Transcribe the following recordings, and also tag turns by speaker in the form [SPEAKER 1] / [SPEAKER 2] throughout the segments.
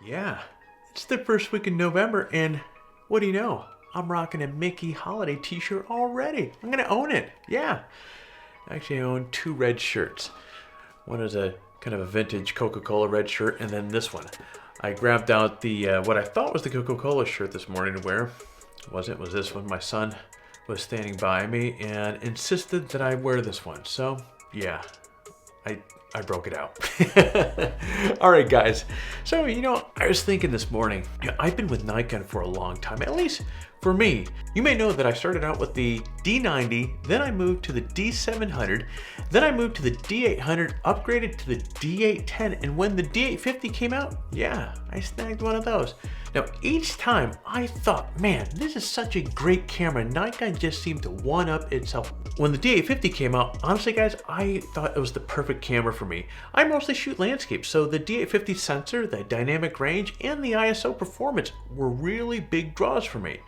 [SPEAKER 1] Yeah, it's the first week in November, and what do you know? I'm rocking a Mickey holiday t-shirt already. I'm gonna own it. Yeah. Actually, I own two red shirts. One is a kind of a vintage Coca-Cola red shirt, and then this one. I grabbed out the what I thought was the Coca-Cola shirt this morning to wear. It wasn't. It was this one. My son was standing by me and insisted that I wear this one. So, yeah. I broke it out. All right, guys. So, I was thinking this morning, I've been with Nikon for a long time, at least for me. You may know that I started out with the D90, then I moved to the D700, then I moved to the D800, upgraded to the D810, and when the D850 came out, yeah, I snagged one of those. Now, each time I thought, man, this is such a great camera. Nikon just seemed to one-up itself. When the D850 came out, honestly, guys, I thought it was the perfect camera for me. I mostly shoot landscapes, so the D850 sensor, the dynamic range, and the ISO performance were really big draws for me.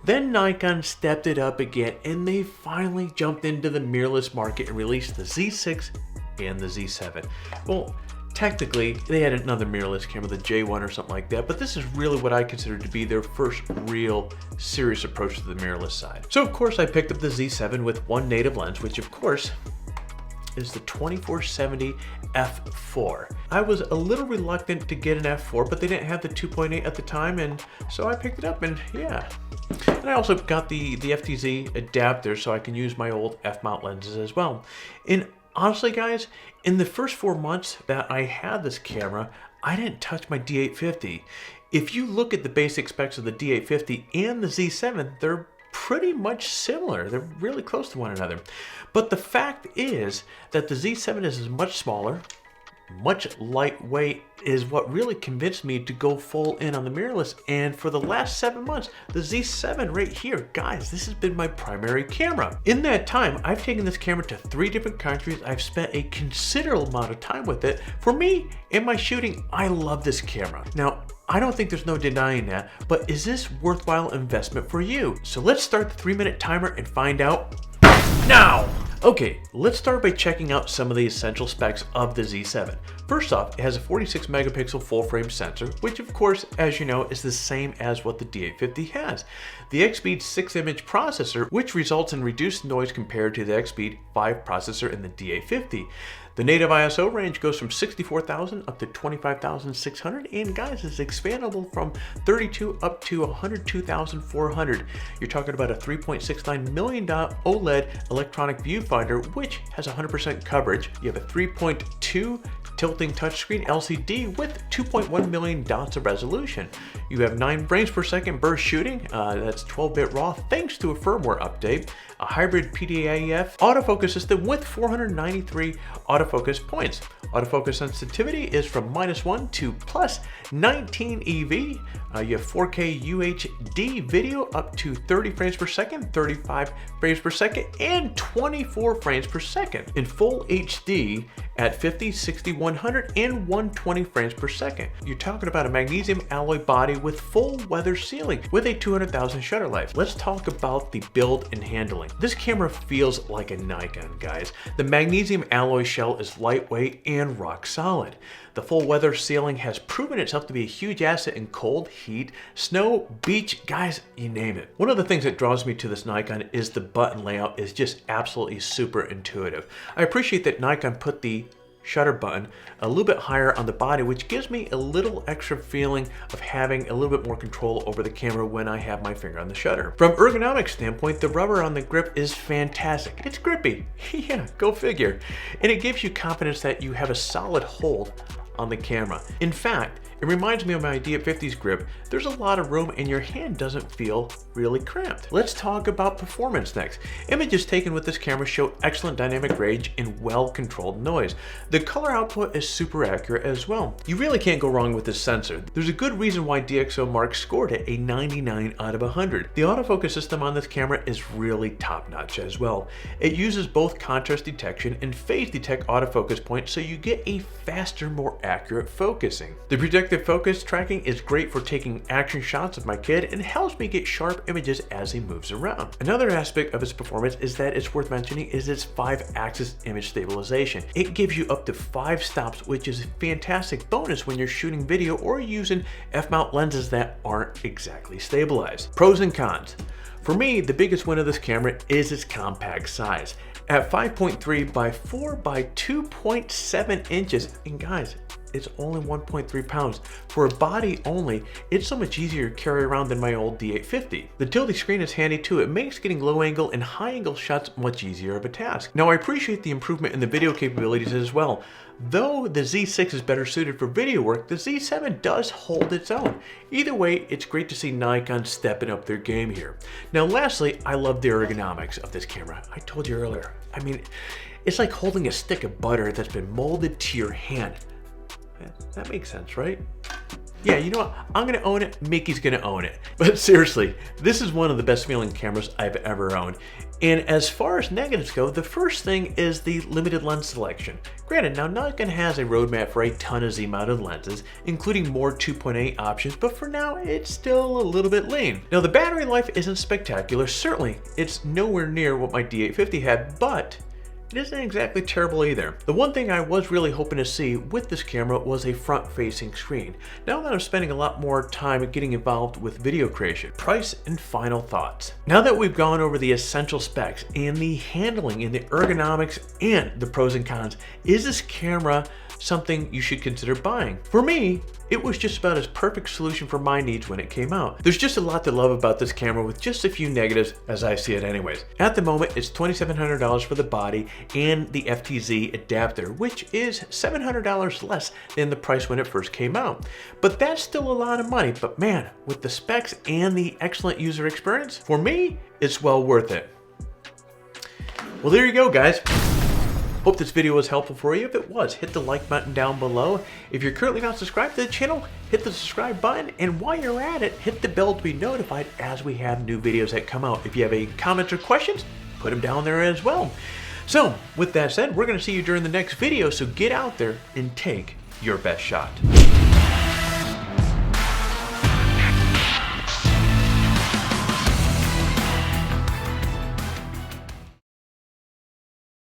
[SPEAKER 1] Then Nikon stepped it up again, and they finally jumped into the mirrorless market and released the Z6 and the Z7. Well, technically, they had another mirrorless camera, the J1 or something like that, but this is really what I consider to be their first real serious approach to the mirrorless side. So of course I picked up the Z7 with one native lens, which of course is the 2470 f4. I was a little reluctant to get an f4, but they didn't have the 2.8 at the time, and so I picked it up, and yeah. And I also got the FTZ adapter so I can use my old f-mount lenses as well. And honestly, guys, in the first 4 months that I had this camera, I didn't touch my D850. If you look at the basic specs of the D850 and the Z7, they're pretty much similar. They're really close to one another. But the fact is that the Z7 is much smaller, much lightweight, is what really convinced me to go full in on the mirrorless. And for the last 7 months, the Z7 right here, guys, this has been my primary camera. In that time, I've taken this camera to 3 different countries. I've spent a considerable amount of time with it. For me, in my shooting, I love this camera. Now, I don't think there's no denying that, but is this worthwhile investment for you? So let's start the 3-minute timer and find out now. Okay, let's start by checking out some of the essential specs of the Z7. First off, it has a 46 megapixel full frame sensor, which of course, as you know, is the same as what the D850 has. The XSpeed 6-image processor, which results in reduced noise compared to the XSpeed 5 processor in the D850. The native ISO range goes from 64,000 up to 25,600, and guys, it's expandable from 32 up to 102,400. You're talking about a $3.69 million OLED electronic viewfinder, which has 100% coverage. You have a 3.2 tilting touchscreen LCD with 2.1 million dots of resolution. You have 9 frames per second burst shooting, that's 12-bit RAW thanks to a firmware update, a hybrid PDAF autofocus system with 493 autofocus points. Autofocus sensitivity is from -1 to +19 EV. You have 4K UHD video up to 30 frames per second, 35 frames per second, and 24 frames per second. In full HD at 50, 60, 100, and 120 frames per second. You're talking about a magnesium alloy body with full weather sealing with a 200,000 shutter life. Let's talk about the build and handling. This camera feels like a Nikon, guys. The magnesium alloy shell is lightweight and rock solid. The full weather sealing has proven itself to be a huge asset in cold, heat, snow, beach, guys, you name it. One of the things that draws me to this Nikon is the button layout is just absolutely super intuitive. I appreciate that Nikon put the shutter button a little bit higher on the body, which gives me a little extra feeling of having a little bit more control over the camera when I have my finger on the shutter. From ergonomic standpoint, the rubber on the grip is fantastic. It's grippy, yeah, go figure. And it gives you confidence that you have a solid hold on the camera. In fact, it reminds me of my D850's grip. There's a lot of room and your hand doesn't feel really cramped. Let's talk about performance next. Images taken with this camera show excellent dynamic range and well-controlled noise. The color output is super accurate as well. You really can't go wrong with this sensor. There's a good reason why DxOMark scored it a 99 out of 100. The autofocus system on this camera is really top-notch as well. It uses both contrast detection and phase detect autofocus points, so you get a faster, more accurate focusing. The projected Active focus tracking is great for taking action shots of my kid and helps me get sharp images as he moves around. Another aspect of its performance is that it's worth mentioning is its 5-axis image stabilization. It gives you up to 5 stops, which is a fantastic bonus when you're shooting video or using f-mount lenses that aren't exactly stabilized. Pros and cons. For me, the biggest win of this camera is its compact size. At 5.3 by 4 by 2.7 inches, and guys, it's only 1.3 pounds. For a body only, it's so much easier to carry around than my old D850. The tilde screen is handy too. It makes getting low angle and high angle shots much easier of a task. Now I appreciate the improvement in the video capabilities as well. Though the Z6 is better suited for video work, the Z7 does hold its own. Either way, it's great to see Nikon stepping up their game here. Now lastly, I love the ergonomics of this camera. I told you earlier, I mean, it's like holding a stick of butter that's been molded to your hand. That makes sense, right? Yeah, you know what? I'm gonna own it, Mickey's gonna own it. But seriously, this is one of the best feeling cameras I've ever owned. And as far as negatives go, the first thing is the limited lens selection. Granted, now Nikon has a roadmap for a ton of Z-mounted lenses, including more 2.8 options, but for now, it's still a little bit lean. Now the battery life isn't spectacular. Certainly, it's nowhere near what my D850 had, but it isn't exactly terrible either. The one thing I was really hoping to see with this camera was a front-facing screen. Now that I'm spending a lot more time getting involved with video creation. Price and final thoughts. Now that we've gone over the essential specs and the handling and the ergonomics and the pros and cons, is this camera something you should consider buying? For me, it was just about as perfect solution for my needs when it came out. There's just a lot to love about this camera with just a few negatives as I see it anyways. At the moment, it's $2,700 for the body and the FTZ adapter, which is $700 less than the price when it first came out. But that's still a lot of money, but man, with the specs and the excellent user experience, for me, it's well worth it. Well, there you go, guys. Hope this video was helpful for you. If it was, hit the like button down below. If you're currently not subscribed to the channel, hit the subscribe button. And while you're at it, hit the bell to be notified as we have new videos that come out. If you have any comments or questions, put them down there as well. So with that said, we're going to see you during the next video. So get out there and take your best shot.